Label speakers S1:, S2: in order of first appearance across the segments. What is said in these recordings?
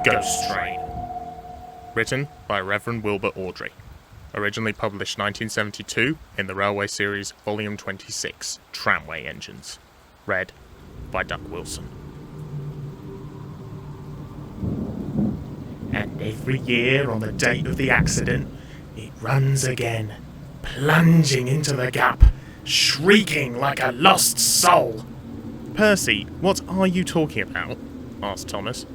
S1: Ghost Train. Written by Reverend Wilbert Awdry. Originally published 1972 in the Railway Series Volume 26, Tramway Engines. Read by Duck Wilson.
S2: And every year on the date of the accident, it runs again, plunging into the gap, shrieking like a lost soul.
S1: Percy, what are you talking about? Asked Thomas.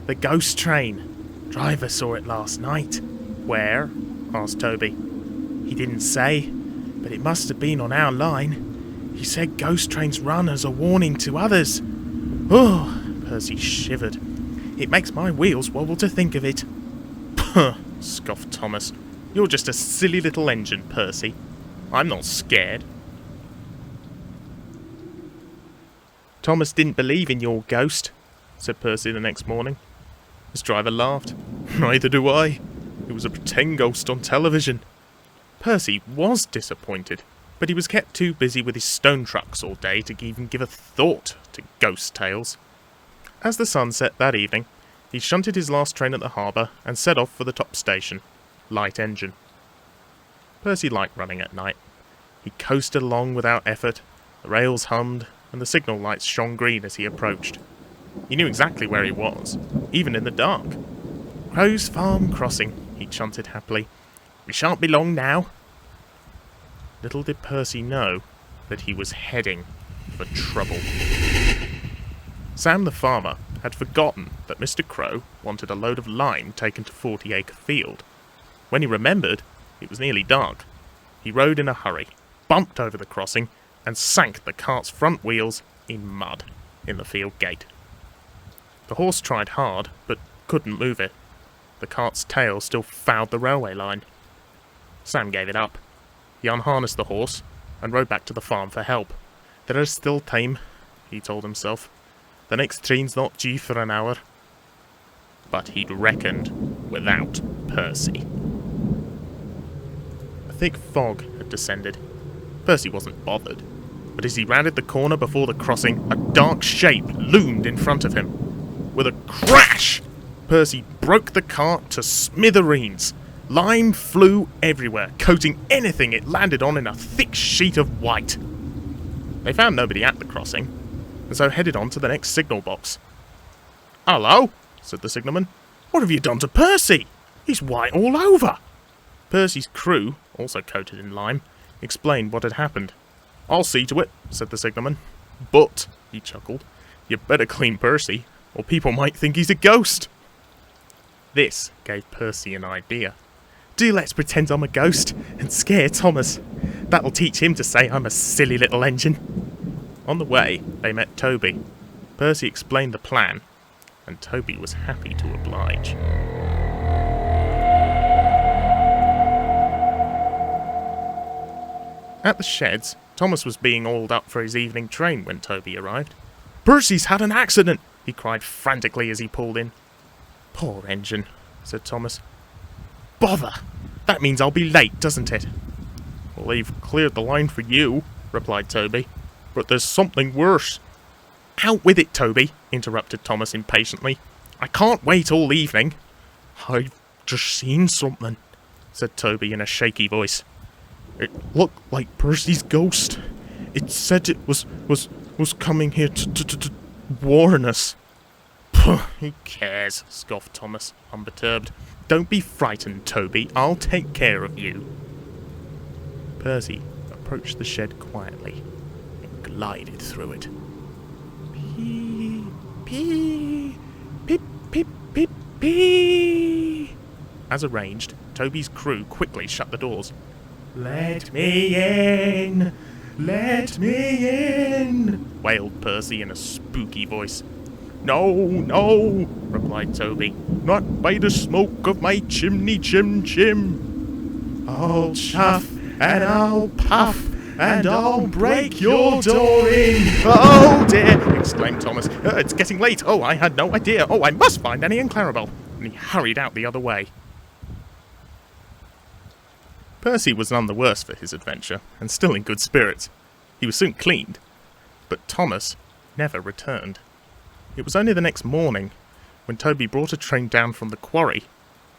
S2: The ghost train. Driver saw it last night.
S1: Where? Asked Toby.
S2: He didn't say, but it must have been on our line. He said ghost trains run as a warning to others. Oh, Percy shivered. It makes my wheels wobble to think of it.
S1: Puh, scoffed Thomas. You're just a silly little engine, Percy. I'm not scared.
S2: Thomas didn't believe in your ghost, said Percy the next morning.
S1: His driver laughed. Neither do I. It was a pretend ghost on television. Percy was disappointed, but he was kept too busy with his stone trucks all day to even give a thought to ghost tales. As the sun set that evening, he shunted his last train at the harbour and set off for the top station, Light Engine. Percy liked running at night. He coasted along without effort, the rails hummed, and the signal lights shone green as he approached. He knew exactly where he was, even in the dark.
S2: Crow's Farm Crossing, he chanted happily. We shan't be long now.
S1: Little did Percy know that he was heading for trouble. Sam the farmer had forgotten that Mr. Crow wanted a load of lime taken to 40-acre field. When he remembered, it was nearly dark. He rode in a hurry, bumped over the crossing, and sank the cart's front wheels in mud in the field gate. The horse tried hard, but couldn't move it. The cart's tail still fouled the railway line. Sam gave it up. He unharnessed the horse and rode back to the farm for help. There is still time, he told himself. The next train's not due for an hour. But he'd reckoned without Percy. A thick fog had descended. Percy wasn't bothered, but as he rounded the corner before the crossing, a dark shape loomed in front of him. With a crash, Percy broke the cart to smithereens. Lime flew everywhere, coating anything it landed on in a thick sheet of white. They found nobody at the crossing, and so headed on to the next signal box. "Hello," said the signalman. "What have you done to Percy? He's white all over." Percy's crew, also coated in lime, explained what had happened. "I'll see to it," said the signalman. "But," he chuckled, "you better clean Percy, or people might think he's a ghost." This gave Percy an idea.
S2: Do let's pretend I'm a ghost and scare Thomas. That'll teach him to say I'm a silly little engine.
S1: On the way, they met Toby. Percy explained the plan, and Toby was happy to oblige. At the sheds, Thomas was being oiled up for his evening train when Toby arrived. "Percy's had an accident!" he cried frantically as he pulled in. "Poor engine," said Thomas.
S2: Bother! That means I'll be late, doesn't it?
S1: "Well, they've cleared the line for you," replied Toby. "But there's something worse."
S2: "Out with it, Toby," interrupted Thomas impatiently. "I can't wait all evening."
S1: "I've just seen something," said Toby in a shaky voice. "It looked like Percy's ghost. It said it was coming here to warn us."
S2: "Who cares?" scoffed Thomas, unperturbed. "Don't be frightened, Toby. I'll take care of you."
S1: Percy approached the shed quietly and glided through it.
S2: Pee, pee, pip, pip, pip, pee.
S1: As arranged, Toby's crew quickly shut the doors.
S2: "Let me in! Let me in!"
S1: wailed Percy in a spooky voice.
S2: "No, no," replied Toby. "Not by the smoke of my chimney, chim. I'll chuff and I'll puff and I'll break your door in."
S1: "Oh dear!" exclaimed Thomas. "It's getting late. Oh, I had no idea. Oh, I must find Annie and Clarabelle." And he hurried out the other way. Percy was none the worse for his adventure, and still in good spirits. He was soon cleaned, but Thomas never returned. It was only the next morning, when Toby brought a train down from the quarry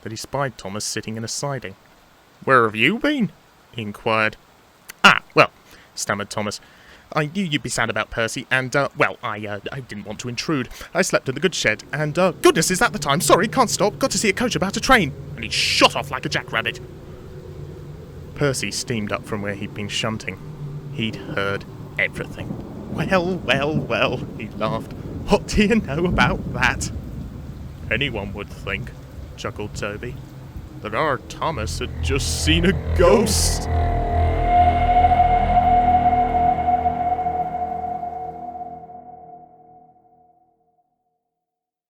S1: that he spied Thomas sitting in a siding. "Where have you been?" he inquired. "Ah, well," stammered Thomas, "I knew you'd be sad about Percy, and, I didn't want to intrude. I slept in the goods shed, and, goodness, is that the time? Sorry, can't stop. Got to see a coach about a train." And he shot off like a jackrabbit. Percy steamed up from where he'd been shunting. He'd heard everything. Well, he laughed. "What do you know about that?" "Anyone would think," chuckled Toby, "that our Thomas had just seen a ghost."